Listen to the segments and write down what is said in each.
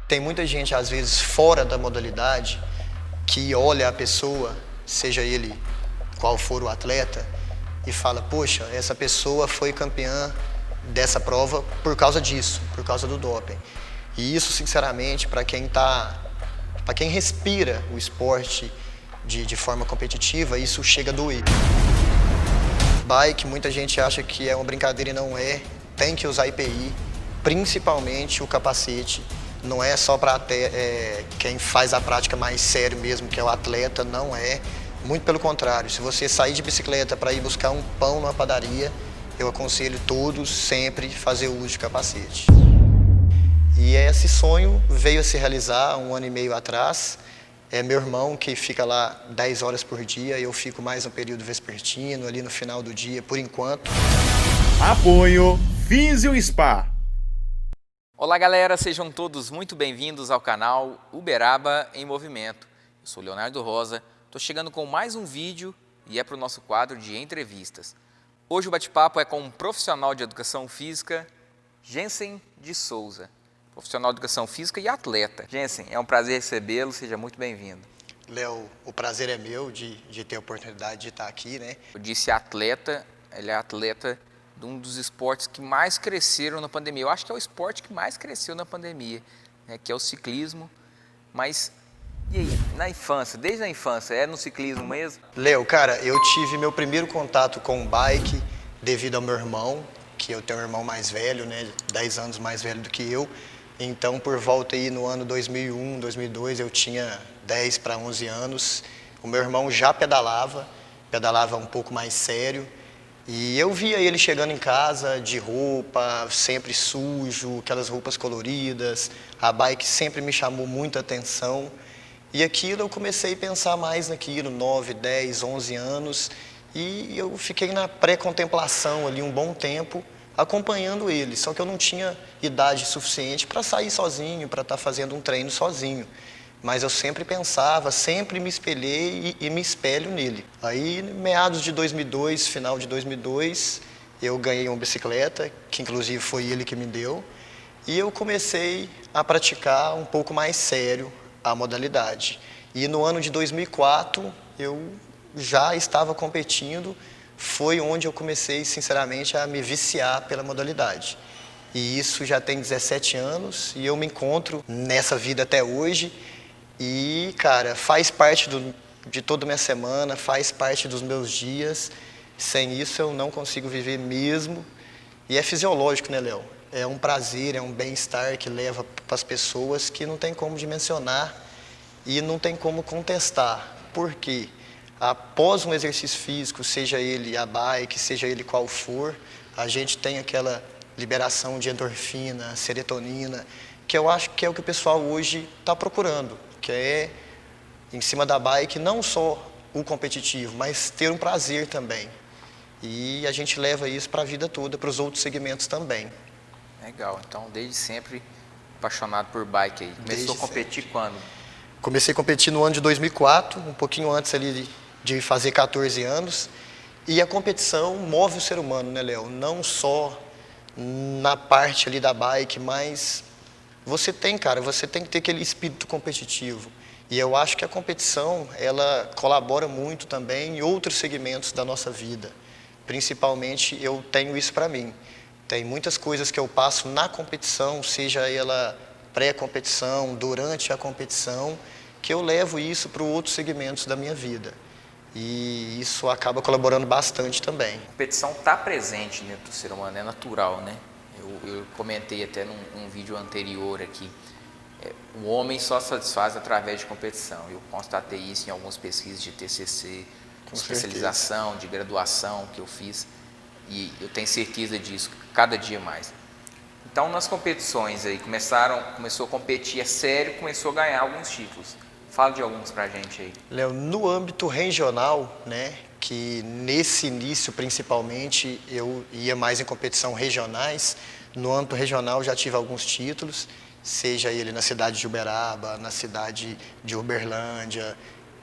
Tem muita gente, às vezes, fora da modalidade, que olha a pessoa, seja ele qual for o atleta, e fala, poxa, essa pessoa foi campeã dessa prova por causa disso, por causa do doping. E isso, sinceramente, para quem respira o esporte de forma competitiva, isso chega a doer. Bike, muita gente acha que é uma brincadeira e não é. Tem que usar EPI, principalmente o capacete. Não é só para quem faz a prática mais sério mesmo, que é o atleta, não é. Muito pelo contrário, se você sair de bicicleta para ir buscar um pão numa padaria, eu aconselho todos sempre fazer o uso de capacete. E esse sonho veio a se realizar 1 ano e meio atrás. É meu irmão que fica lá 10 horas por dia, eu fico mais no período vespertino, ali no final do dia, por enquanto. Apoio Físio Spa. Olá galera, sejam todos muito bem-vindos ao canal Uberaba em Movimento. Eu sou Leonardo Rosa, estou chegando com mais um vídeo e é para o nosso quadro de entrevistas. Hoje o bate-papo é com um profissional de educação física, Jensen de Souza. Profissional de educação física e atleta. Jensen, é um prazer recebê-lo, seja muito bem-vindo. Léo, o prazer é meu de ter a oportunidade de estar aqui, né? Eu disse atleta, ele é atleta de um dos esportes que mais cresceram na pandemia. Eu acho que é o esporte que mais cresceu na pandemia, né, que é o ciclismo. Mas, e aí, na infância, desde a infância, é no ciclismo mesmo? Léo, cara, eu tive meu primeiro contato com o bike devido ao meu irmão, que eu tenho um irmão mais velho, né, 10 anos mais velho do que eu. Então, por volta aí no ano 2001, 2002, eu tinha 10 para 11 anos. O meu irmão já pedalava um pouco mais sério. E eu via ele chegando em casa de roupa, sempre sujo, aquelas roupas coloridas. A bike sempre me chamou muita atenção. E aquilo eu comecei a pensar mais naquilo, 9, 10, 11 anos. E eu fiquei na pré-contemplação ali um bom tempo, acompanhando ele. Só que eu não tinha idade suficiente para sair sozinho, para estar fazendo um treino sozinho. Mas eu sempre pensava, sempre me espelhei e me espelho nele. Aí, meados de 2002, final de 2002, eu ganhei uma bicicleta, que inclusive foi ele que me deu, e eu comecei a praticar um pouco mais sério a modalidade. E no ano de 2004, eu já estava competindo, foi onde eu comecei, sinceramente, a me viciar pela modalidade. E isso já tem 17 anos, e eu me encontro nessa vida até hoje. E, cara, faz parte de toda a minha semana, faz parte dos meus dias. Sem isso eu não consigo viver mesmo. E é fisiológico, né, Léo? É um prazer, é um bem-estar que leva para as pessoas que não tem como dimensionar e não tem como contestar. Por quê? Após um exercício físico, seja ele a bike, seja ele qual for, a gente tem aquela liberação de endorfina, serotonina, que eu acho que é o que o pessoal hoje está procurando. Que é, em cima da bike, não só o competitivo, mas ter um prazer também. E a gente leva isso para a vida toda, para os outros segmentos também. Legal, então desde sempre apaixonado por bike aí. Começou a competir quando? Comecei a competir no ano de 2004, um pouquinho antes ali de fazer 14 anos. E a competição move o ser humano, né, Léo? Não só na parte ali da bike, mas você tem que ter aquele espírito competitivo. E eu acho que a competição, ela colabora muito também em outros segmentos da nossa vida. Principalmente, eu tenho isso para mim. Tem muitas coisas que eu passo na competição, seja ela pré-competição, durante a competição, que eu levo isso para outros segmentos da minha vida. E isso acaba colaborando bastante também. A competição está presente dentro do ser humano, é natural, né? Eu comentei até num vídeo anterior aqui, o homem só satisfaz através de competição. Eu constatei isso em algumas pesquisas de TCC, de especialização, de graduação que eu fiz, e eu tenho certeza disso, cada dia mais. Então, nas competições aí, começou a competir a sério, começou a ganhar alguns títulos. Fala de alguns pra gente aí. Léo, no âmbito regional, né, que nesse início principalmente eu ia mais em competição regionais, no âmbito regional já tive alguns títulos, seja ele na cidade de Uberaba, na cidade de Uberlândia,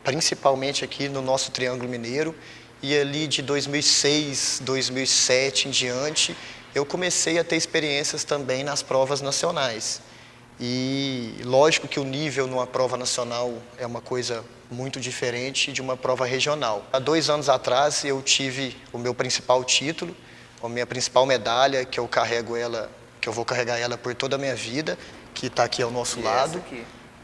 principalmente aqui no nosso Triângulo Mineiro, e ali de 2006, 2007 em diante, eu comecei a ter experiências também nas provas nacionais. E lógico que o nível numa prova nacional é uma coisa muito diferente de uma prova regional. Há 2 anos atrás eu tive o meu principal título, a minha principal medalha, que eu vou carregar ela por toda a minha vida, que está aqui ao nosso lado,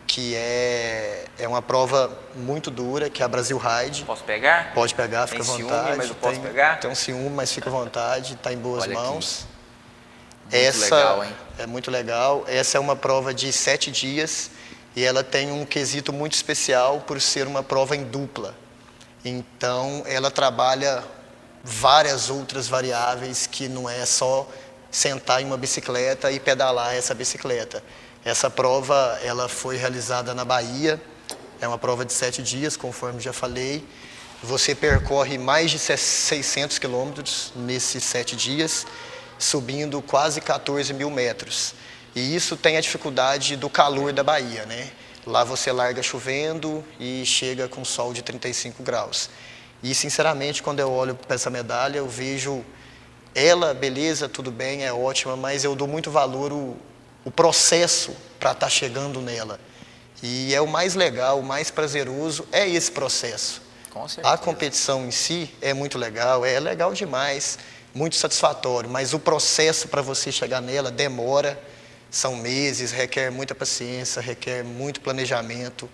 que é uma prova muito dura, que é a Brasil Ride. Posso pegar? Pode pegar, fica à vontade. Tem ciúme, mas eu posso pegar? Tem um ciúme, mas fica à vontade, está em boas Olha mãos. Muito legal, hein? É muito legal. Essa é uma prova de 7 dias e ela tem um quesito muito especial por ser uma prova em dupla. Então, ela trabalha várias outras variáveis que não é só sentar em uma bicicleta e pedalar essa bicicleta. Essa prova, ela foi realizada na Bahia, é uma prova de 7 dias, conforme já falei. Você percorre mais de 600 quilômetros nesses 7 dias, subindo quase 14 mil metros. E isso tem a dificuldade do calor da Bahia, né? Lá você larga chovendo e chega com sol de 35 graus. E, sinceramente, quando eu olho para essa medalha, eu vejo ela, beleza, tudo bem, é ótima, mas eu dou muito valor o processo para estar chegando nela. E é o mais legal, o mais prazeroso, é esse processo. Com certeza. A competição em si é muito legal, é legal demais, muito satisfatório, mas o processo para você chegar nela demora, são meses, requer muita paciência, requer muito planejamento,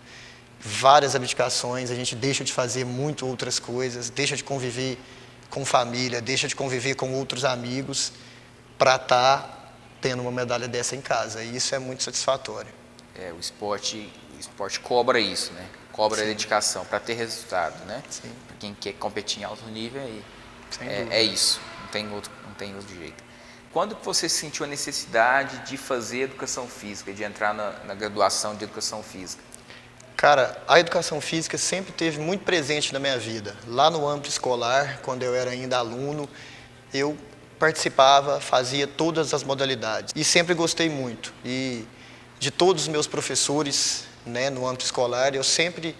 várias abdicações, a gente deixa de fazer muito outras coisas, deixa de conviver com família, deixa de conviver com outros amigos para estar tendo uma medalha dessa em casa, e isso é muito satisfatório. O esporte cobra isso, né? Cobra a dedicação para ter resultado, né? Sim. Para quem quer competir em alto nível, Sem é isso, não tem outro jeito. Quando que você sentiu a necessidade de fazer educação física, de entrar na graduação de educação física? Cara, a educação física sempre esteve muito presente na minha vida. Lá no âmbito escolar, quando eu era ainda aluno, eu participava, fazia todas as modalidades. E sempre gostei muito. E de todos os meus professores, né, no âmbito escolar, eu sempre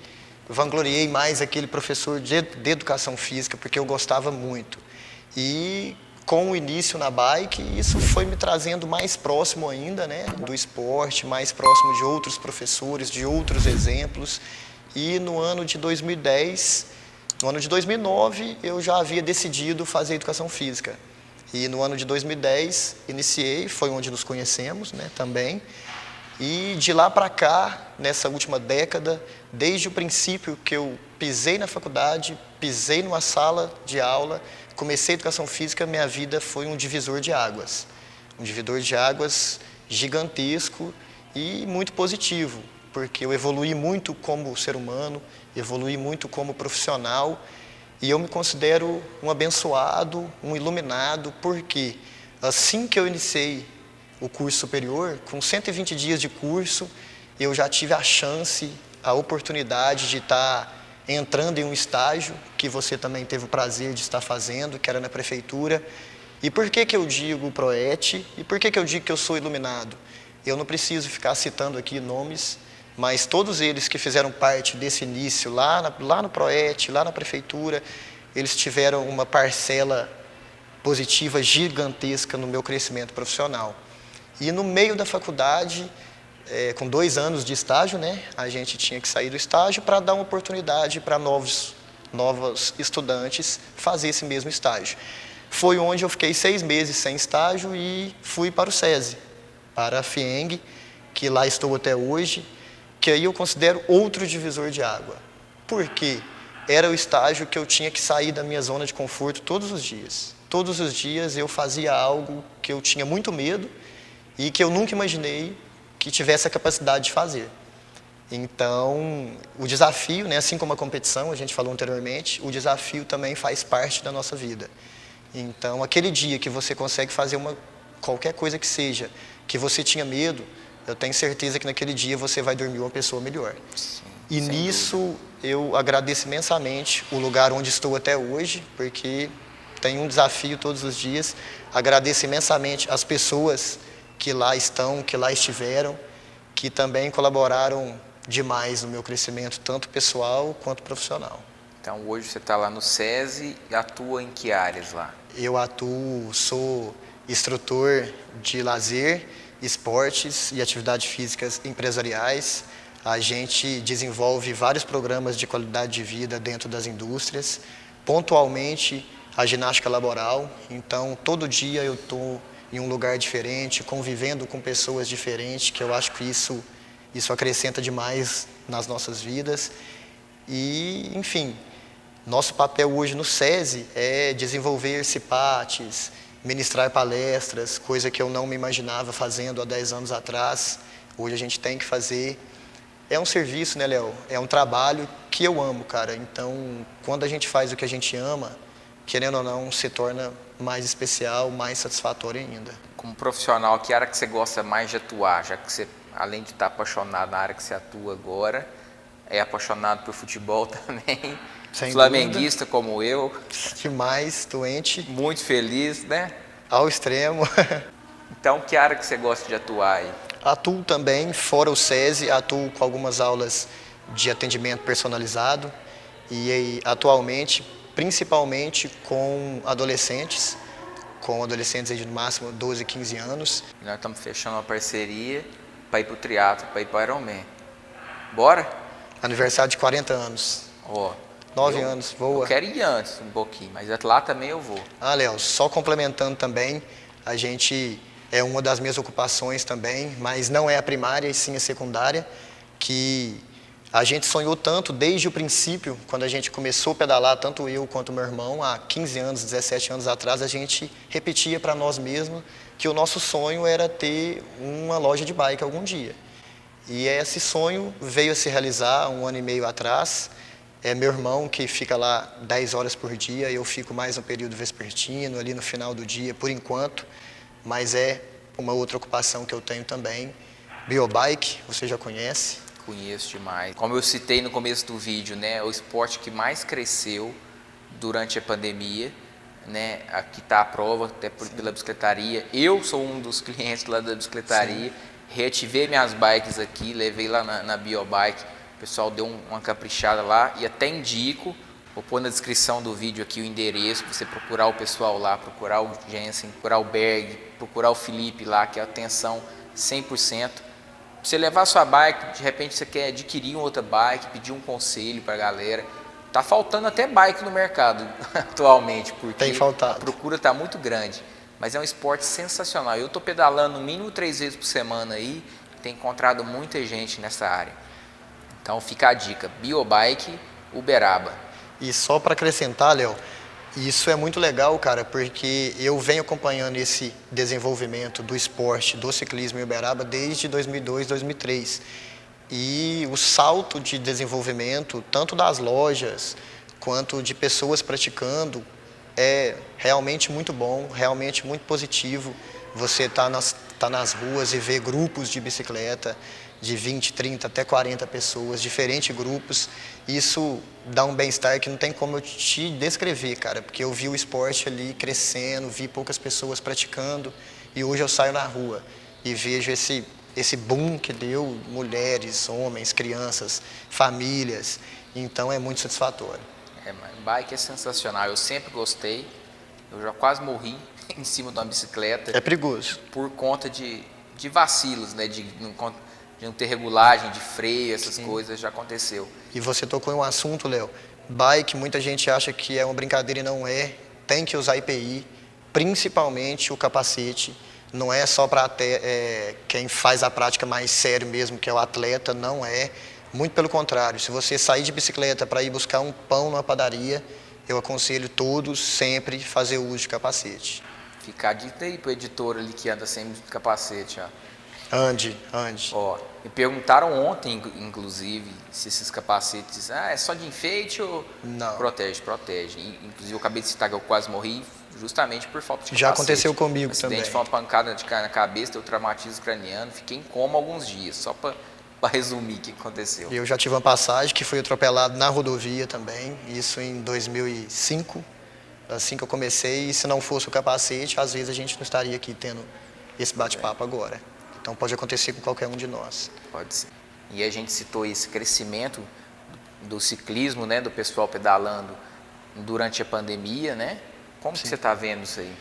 vangloriei mais aquele professor de educação física, porque eu gostava muito. E com o início na bike, isso foi me trazendo mais próximo ainda, né, do esporte, mais próximo de outros professores, de outros exemplos. E no ano de 2010, no ano de 2009, eu já havia decidido fazer educação física. E no ano de 2010, iniciei, foi onde nos conhecemos, né, também. E de lá para cá, nessa última década, desde o princípio que eu pisei na faculdade, pisei numa sala de aula, comecei a educação física, minha vida foi um divisor de águas. Um divisor de águas gigantesco e muito positivo, porque eu evoluí muito como ser humano, evoluí muito como profissional e eu me considero um abençoado, um iluminado, porque assim que eu iniciei o curso superior, com 120 dias de curso, eu já tive a chance, a oportunidade de estar entrando em um estágio que você também teve o prazer de estar fazendo, que era na prefeitura. E por que que eu digo Proet? E por que que eu digo que eu sou iluminado? Eu não preciso ficar citando aqui nomes, mas todos eles que fizeram parte desse início, lá no Proet, lá na prefeitura, eles tiveram uma parcela positiva gigantesca no meu crescimento profissional. E no meio da faculdade, com 2 anos de estágio, né, a gente tinha que sair do estágio para dar uma oportunidade para novos estudantes fazer esse mesmo estágio. Foi onde eu fiquei 6 meses sem estágio e fui para o SESI, para a FIENG, que lá estou até hoje, que aí eu considero outro divisor de água. Por quê? Era o estágio que eu tinha que sair da minha zona de conforto todos os dias. Todos os dias eu fazia algo que eu tinha muito medo e que eu nunca imaginei que tivesse a capacidade de fazer. Então, o desafio, né, assim como a competição, a gente falou anteriormente, o desafio também faz parte da nossa vida. Então, aquele dia que você consegue fazer qualquer coisa que seja, que você tinha medo, eu tenho certeza que naquele dia você vai dormir uma pessoa melhor. Sim, e nisso, eu agradeço imensamente o lugar onde estou até hoje, porque tem um desafio todos os dias. Agradeço imensamente as pessoas que lá estão, que lá estiveram, que também colaboraram demais no meu crescimento, tanto pessoal quanto profissional. Então, hoje você está lá no SESI e atua em que áreas lá? Eu sou instrutor de lazer esportes e atividades físicas empresariais. A gente desenvolve vários programas de qualidade de vida dentro das indústrias, pontualmente a ginástica laboral. Então, todo dia eu estou em um lugar diferente, convivendo com pessoas diferentes, que eu acho que isso acrescenta demais nas nossas vidas. E, enfim, nosso papel hoje no SESI é desenvolver CIPATs, ministrar palestras, coisa que eu não me imaginava fazendo há 10 anos atrás. Hoje a gente tem que fazer. É um serviço, né, Léo? É um trabalho que eu amo, cara. Então, quando a gente faz o que a gente ama, querendo ou não, se torna mais especial, mais satisfatório ainda. Como profissional, que área que você gosta mais de atuar? Já que você, além de estar apaixonado na área que você atua agora, é apaixonado por futebol também, Sem flamenguista dúvida. Como eu. Demais, doente. Muito feliz, né? Ao extremo. Então, que área que você gosta de atuar aí? Atuo também, fora o SESI, atuo com algumas aulas de atendimento personalizado e atualmente, principalmente com adolescentes aí de no máximo 12, 15 anos. Nós estamos fechando uma parceria para ir para o triatlo, para ir para o Ironman. Bora? Aniversário de 40 anos. Ó, 9 anos, voa. Eu quero ir antes um pouquinho, mas lá também eu vou. Léo, só complementando também, a gente é uma das minhas ocupações também, mas não é a primária e sim a secundária, que a gente sonhou tanto desde o princípio, quando a gente começou a pedalar, tanto eu quanto meu irmão, há 15 anos, 17 anos atrás, a gente repetia para nós mesmos que o nosso sonho era ter uma loja de bike algum dia. E esse sonho veio a se realizar 1 ano e meio atrás. É meu irmão que fica lá 10 horas por dia, eu fico mais no período vespertino, ali no final do dia, por enquanto. Mas é uma outra ocupação que eu tenho também. Biobike, você já conhece? Conheço demais. Como eu citei no começo do vídeo, né, o esporte que mais cresceu durante a pandemia, né, aqui está a prova, até pela bicicletaria. Eu sou um dos clientes lá da bicicletaria. Sim. Reativei minhas bikes aqui, levei lá na Biobike. O pessoal deu uma caprichada lá e até indico, vou pôr na descrição do vídeo aqui o endereço, para você procurar o pessoal lá, procurar o Jensen, procurar o Berg, procurar o Felipe lá, que é atenção 100%. Você levar a sua bike, de repente você quer adquirir uma outra bike, pedir um conselho para a galera. Tá faltando até bike no mercado atualmente, porque tem faltado. A procura está muito grande. Mas é um esporte sensacional. Eu estou pedalando no mínimo 3 vezes por semana aí, tenho encontrado muita gente nessa área. Então fica a dica, Biobike Uberaba. E só para acrescentar, Léo, isso é muito legal, cara, porque eu venho acompanhando esse desenvolvimento do esporte, do ciclismo em Uberaba desde 2002, 2003. E o salto de desenvolvimento, tanto das lojas quanto de pessoas praticando, é realmente muito bom, realmente muito positivo. Você tá nas ruas e ver grupos de bicicleta de 20, 30 até 40 pessoas, diferentes grupos. Isso dá um bem-estar que não tem como eu te descrever, cara, porque eu vi o esporte ali crescendo, vi poucas pessoas praticando e hoje eu saio na rua e vejo esse boom que deu, mulheres, homens, crianças, famílias. Então é muito satisfatório. Bike é sensacional, eu sempre gostei, eu já quase morri em cima de uma bicicleta. É perigoso. Por conta de vacilos, né, de não ter regulagem de freio, essas Sim. coisas, já aconteceu. E você tocou em um assunto, Léo, bike, muita gente acha que é uma brincadeira e não é, tem que usar IPI, principalmente o capacete, não é só para quem faz a prática mais sério mesmo, que é o atleta, não é. Muito pelo contrário, se você sair de bicicleta para ir buscar um pão numa padaria, eu aconselho todos sempre fazer uso de capacete. Fica a dica aí pro editor ali que anda sem capacete, ó. Ande. Ó, me perguntaram ontem, inclusive, se esses capacetes, é só de enfeite ou... Não. Protege. Inclusive eu acabei de citar que eu quase morri justamente por falta de capacete. Já aconteceu comigo também. Acidente foi uma pancada na cabeça, deu traumatismo craniano, fiquei em coma alguns dias, só para resumir o que aconteceu. Eu já tive uma passagem que fui atropelado na rodovia também, isso em 2005, assim que eu comecei, e se não fosse o capacete, às vezes a gente não estaria aqui tendo esse bate-papo agora. Então pode acontecer com qualquer um de nós. Pode ser. E a gente citou esse crescimento do ciclismo, né, do pessoal pedalando durante a pandemia, né? Como que você está vendo isso aí?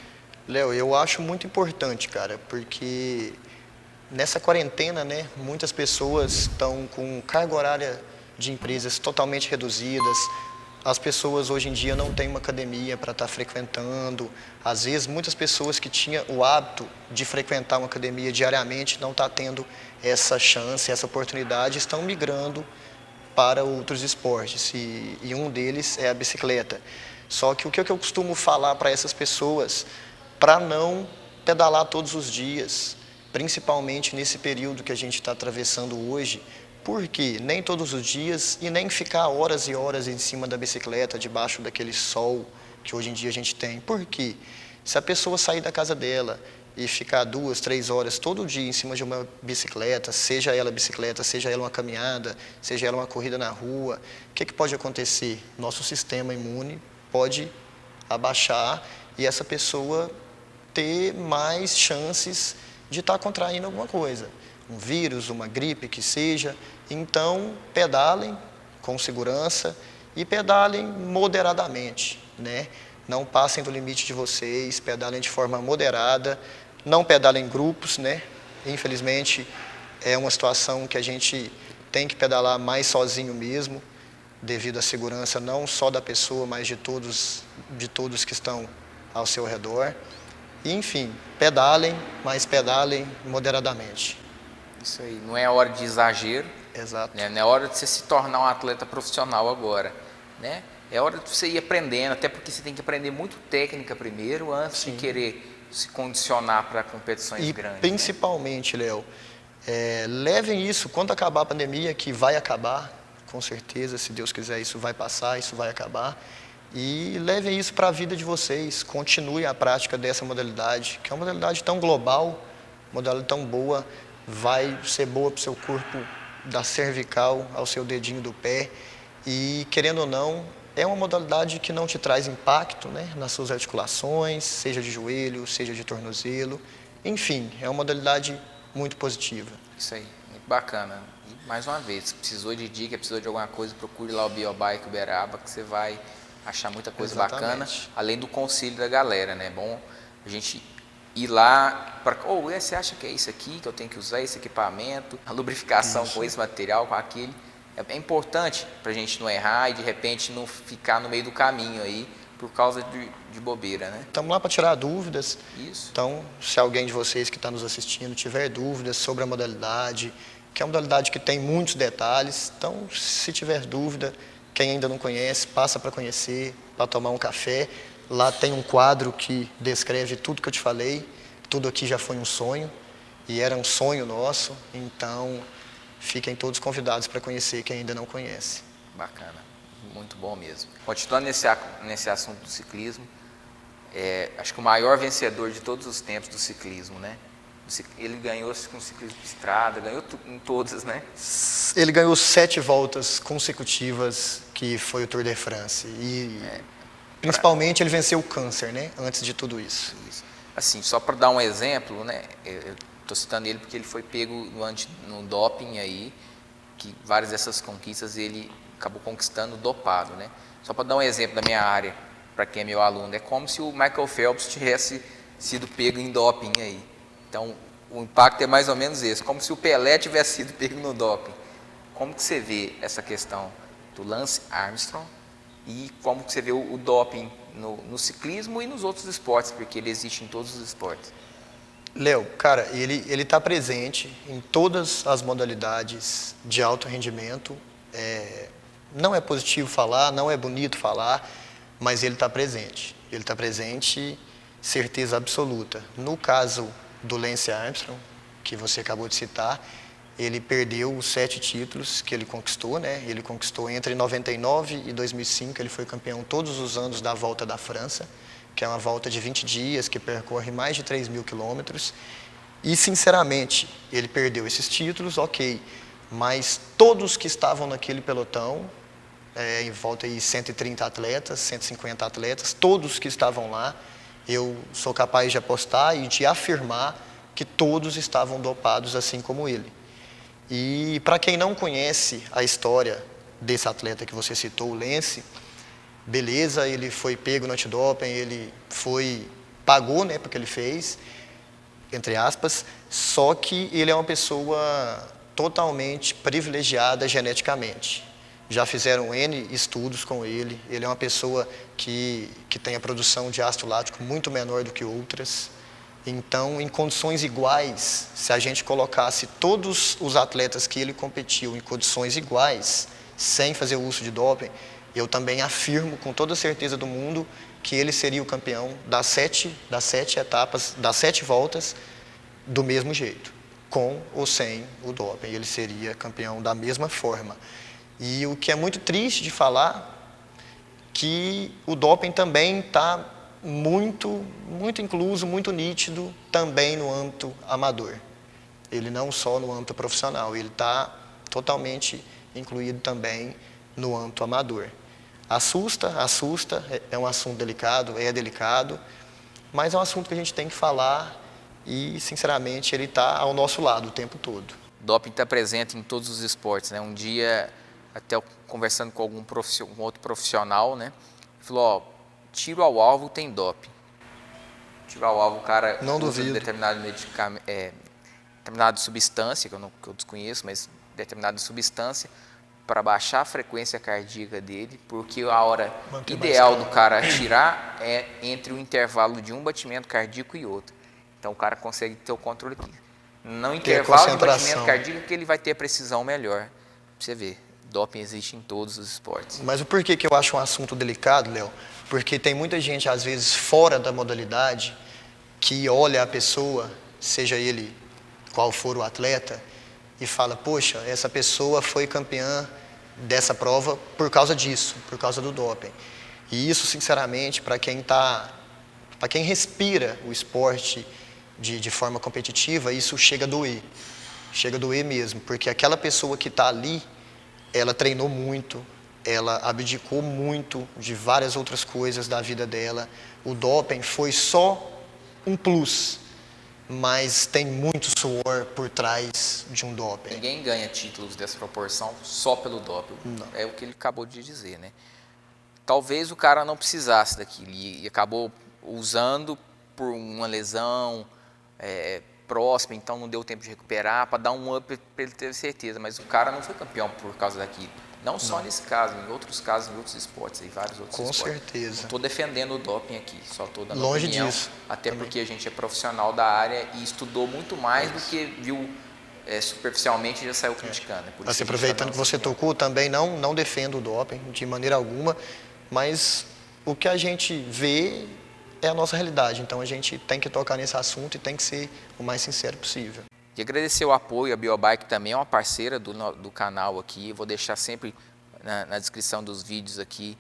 Léo, eu acho muito importante, cara, porque nessa quarentena, né, muitas pessoas estão com carga horária de empresas totalmente reduzidas. As pessoas hoje em dia não têm uma academia para estar frequentando. Às vezes, muitas pessoas que tinham o hábito de frequentar uma academia diariamente não estão tendo essa chance, essa oportunidade, estão migrando para outros esportes. E um deles é a bicicleta. Só que o que eu costumo falar para essas pessoas, para não pedalar todos os dias, principalmente nesse período que a gente está atravessando hoje, porque nem todos os dias e nem ficar horas e horas em cima da bicicleta, debaixo daquele sol que hoje em dia a gente tem. Por quê? Se a pessoa sair da casa dela e ficar 2, 3 horas todo dia em cima de uma bicicleta, seja ela bicicleta, seja ela uma caminhada, seja ela uma corrida na rua, o que pode acontecer? Nosso sistema imune pode abaixar e essa pessoa ter mais chances de estar contraindo alguma coisa. Um vírus, uma gripe, que seja. Então, pedalem com segurança e pedalem moderadamente, né? Não passem do limite de vocês, pedalem de forma moderada, não pedalem em grupos, né? Infelizmente, é uma situação que a gente tem que pedalar mais sozinho mesmo, devido à segurança não só da pessoa, mas de todos que estão ao seu redor. E, enfim, pedalem, mas pedalem moderadamente. Isso aí, não é hora de exagero. Exato. Né? Não é hora de você se tornar um atleta profissional agora, né? É hora de você ir aprendendo, até porque você tem que aprender muito técnica primeiro, antes Sim. de querer se condicionar para competições grandes. E principalmente, né? Léo, levem isso, quando acabar a pandemia, que vai acabar, com certeza, se Deus quiser, isso vai passar, isso vai acabar, e levem isso para a vida de vocês, continue a prática dessa modalidade, que é uma modalidade tão global, modalidade tão boa, vai ser boa para o seu corpo, da cervical ao seu dedinho do pé, e querendo ou não, é uma modalidade que não te traz impacto, né, nas suas articulações, seja de joelho, seja de tornozelo, enfim, é uma modalidade muito positiva. Isso aí, muito bacana. E, mais uma vez, se precisou de dica, precisou de alguma coisa, procure lá o Biobike Uberaba, que você vai achar muita coisa bacana, além do conselho da galera, né? É bom a gente ir lá para, você acha que é isso aqui que eu tenho que usar, esse equipamento, a lubrificação com esse material, com aquele. É importante para a gente não errar e de repente não ficar no meio do caminho aí por causa de bobeira, né? Estamos lá para tirar dúvidas. Isso. Então, se alguém de vocês que está nos assistindo tiver dúvidas sobre a modalidade, que é uma modalidade que tem muitos detalhes, então, se tiver dúvida, quem ainda não conhece, passa para conhecer, para tomar um café. Lá tem um quadro que descreve tudo que eu te falei, tudo aqui já foi um sonho, e era um sonho nosso, então fiquem todos convidados para conhecer quem ainda não conhece. Bacana, muito bom mesmo. Continuando nesse assunto do ciclismo, acho que o maior vencedor de todos os tempos do ciclismo, né? Ele ganhou com ciclismo de estrada, ganhou em todas, né? Ele ganhou 7 voltas consecutivas, que foi o Tour de France. E principalmente ele venceu o câncer, né? Antes de tudo isso. Assim, só para dar um exemplo, né? Eu estou citando ele porque ele foi pego no doping aí, que várias dessas conquistas ele acabou conquistando dopado, né? Só para dar um exemplo da minha área, para quem é meu aluno, é como se o Michael Phelps tivesse sido pego em doping aí. Então, o impacto é mais ou menos esse, como se o Pelé tivesse sido pego no doping. Como que você vê essa questão do Lance Armstrong e como que você vê o doping no ciclismo e nos outros esportes, porque ele existe em todos os esportes? Léo, cara, ele está presente em todas as modalidades de alto rendimento. Não é positivo falar, não é bonito falar, mas ele está presente. Ele está presente, certeza absoluta. No caso do Lance Armstrong, que você acabou de citar, ele perdeu os 7 títulos que ele conquistou, né? Ele conquistou entre 99 e 2005, ele foi campeão todos os anos da Volta da França, que é uma volta de 20 dias, que percorre mais de 3.000 quilômetros. E, sinceramente, ele perdeu esses títulos, ok, mas todos que estavam naquele pelotão, em volta de 130 atletas, 150 atletas, todos que estavam lá, eu sou capaz de apostar e de afirmar que todos estavam dopados assim como ele. E para quem não conhece a história desse atleta que você citou, o Lance, beleza, ele foi pego no antidoping, ele pagou, né, porque ele fez. entre aspas, só que ele é uma pessoa totalmente privilegiada geneticamente. Já fizeram N estudos com ele, ele é uma pessoa que tem a produção de ácido lático muito menor do que outras. Então, em condições iguais, se a gente colocasse todos os atletas que ele competiu em condições iguais, sem fazer uso de doping, eu também afirmo com toda a certeza do mundo que ele seria o campeão das sete etapas, das 7 voltas, do mesmo jeito, com ou sem o doping. Ele seria campeão da mesma forma. E o que é muito triste de falar, que o doping também está muito incluso, muito nítido também no âmbito amador. Ele não só no âmbito profissional, ele está totalmente incluído também no âmbito amador. Assusta, é um assunto delicado, mas é um assunto que a gente tem que falar e, sinceramente, ele está ao nosso lado o tempo todo. O doping está presente em todos os esportes, né? Um dia, até conversando com um outro profissional, né? Ele falou, ó, tiro ao alvo tem doping. Tiro ao alvo, o cara não usa duvido. Determinada substância, que eu desconheço, mas determinada substância, para baixar a frequência cardíaca dele, porque a hora ideal do cara atirar é entre o intervalo de um batimento cardíaco e outro. Então o cara consegue ter o controle aqui. No intervalo de batimento cardíaco que ele vai ter a precisão melhor. Pra você ver, doping existe em todos os esportes. Mas o porquê que eu acho um assunto delicado, Léo? Porque tem muita gente, às vezes, fora da modalidade, que olha a pessoa, seja ele qual for o atleta, e fala, poxa, essa pessoa foi campeã dessa prova por causa disso, por causa do doping. E isso, sinceramente, para quem respira o esporte de forma competitiva, isso chega a doer mesmo, porque aquela pessoa que está ali, ela treinou muito, ela abdicou muito de várias outras coisas da vida dela. O doping foi só um plus, mas tem muito suor por trás de um doping. Ninguém ganha títulos dessa proporção só pelo doping. Não. É o que ele acabou de dizer, né? Talvez o cara não precisasse daquilo e acabou usando por uma lesão próxima, então não deu tempo de recuperar, para dar um up para ele ter certeza. Mas o cara não foi campeão por causa daquilo. Não só nesse caso, em outros casos, em outros esportes, em vários outros esportes. Com certeza. Não estou defendendo o doping aqui, só estou dando longe opinião, disso. até também. porque a gente é profissional da área e estudou muito mais do que viu superficialmente e já saiu criticando. Mas aproveitando que você tocou, também não defendo o doping de maneira alguma, mas o que a gente vê é a nossa realidade, então a gente tem que tocar nesse assunto e tem que ser o mais sincero possível. E agradecer o apoio, a Biobike também é uma parceira do canal aqui, eu vou deixar sempre na descrição dos vídeos aqui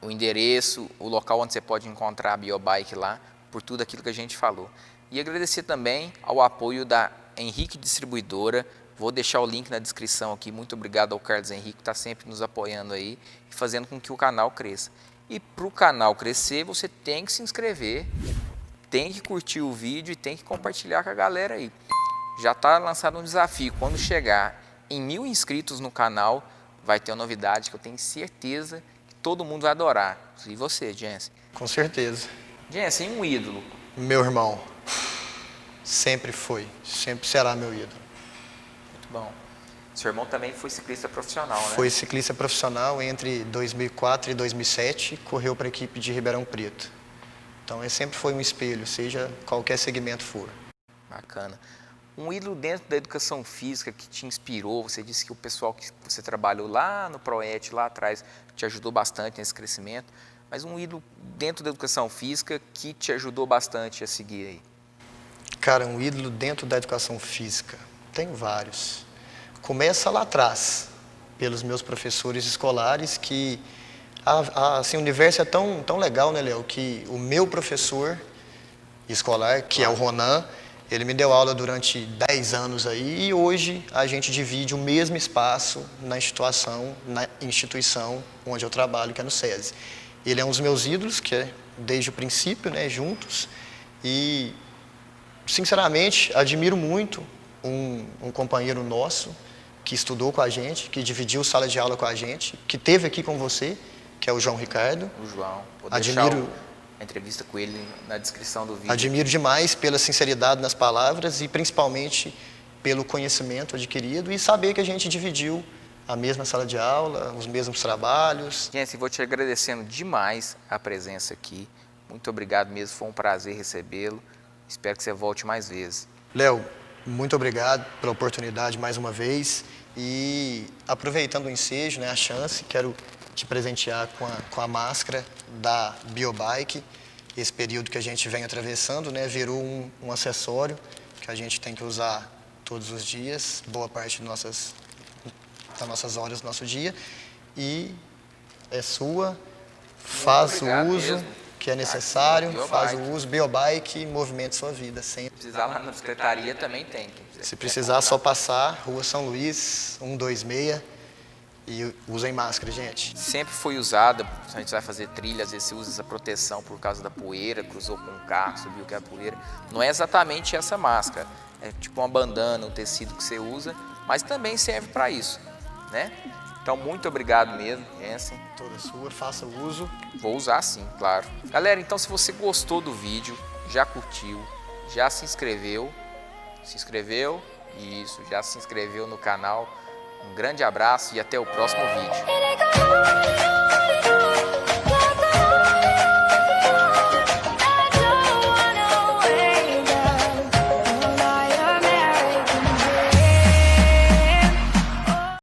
o endereço, o local onde você pode encontrar a Biobike lá, por tudo aquilo que a gente falou. E agradecer também ao apoio da Henrique Distribuidora, vou deixar o link na descrição aqui, muito obrigado ao Carlos Henrique, que está sempre nos apoiando aí e fazendo com que o canal cresça. E para o canal crescer, você tem que se inscrever, tem que curtir o vídeo e tem que compartilhar com a galera aí. Já está lançado um desafio, quando chegar em 1000 inscritos no canal, vai ter uma novidade que eu tenho certeza que todo mundo vai adorar. E você, Jensen? Com certeza. Jensen, um ídolo? Meu irmão, sempre foi, sempre será meu ídolo. Muito bom. Seu irmão também foi ciclista profissional, né? Foi ciclista profissional entre 2004 e 2007, correu para a equipe de Ribeirão Preto. Então, ele sempre foi um espelho, seja qualquer segmento for. Bacana. Um ídolo dentro da educação física que te inspirou, você disse que o pessoal que você trabalhou lá no Proet, lá atrás, te ajudou bastante nesse crescimento, mas um ídolo dentro da educação física que te ajudou bastante a seguir aí? Cara, um ídolo dentro da educação física, tem vários. Começa lá atrás, pelos meus professores escolares, que assim, o universo é tão legal, né, Léo, que o meu professor escolar, que é o Ronan, ele me deu aula durante 10 anos aí e hoje a gente divide o mesmo espaço na instituição onde eu trabalho, que é no SESI. Ele é um dos meus ídolos, que é desde o princípio, né, juntos, e sinceramente admiro muito um companheiro nosso que estudou com a gente, que dividiu sala de aula com a gente, que esteve aqui com você, que é o João Ricardo. O João. a entrevista com ele na descrição do vídeo. Admiro demais pela sinceridade nas palavras e principalmente pelo conhecimento adquirido e saber que a gente dividiu a mesma sala de aula, os mesmos trabalhos. Jensen, vou te agradecendo demais a presença aqui. Muito obrigado mesmo, foi um prazer recebê-lo. Espero que você volte mais vezes. Léo, muito obrigado pela oportunidade mais uma vez e aproveitando o ensejo, né, a chance, quero te presentear com a máscara da Biobike. Esse período que a gente vem atravessando, né, virou um acessório que a gente tem que usar todos os dias, boa parte das nossas horas do nosso dia, e é sua, faz o uso que é necessário, faz o uso, Biobike, movimente sua vida sempre. Se precisar lá na secretaria também tem. Se precisar, só passar, Rua São Luís, 126, e usem máscara, gente. Sempre foi usada, se a gente vai fazer trilha, às vezes você usa essa proteção por causa da poeira, cruzou com um carro, subiu que a poeira. Não é exatamente essa máscara, é tipo uma bandana, um tecido que você usa, mas também serve para isso, né? Então, muito obrigado mesmo, Jensen. Toda sua, faça o uso. Vou usar sim, claro. Galera, então se você gostou do vídeo, já curtiu, já se inscreveu? Isso, já se inscreveu no canal. Um grande abraço e até o próximo vídeo.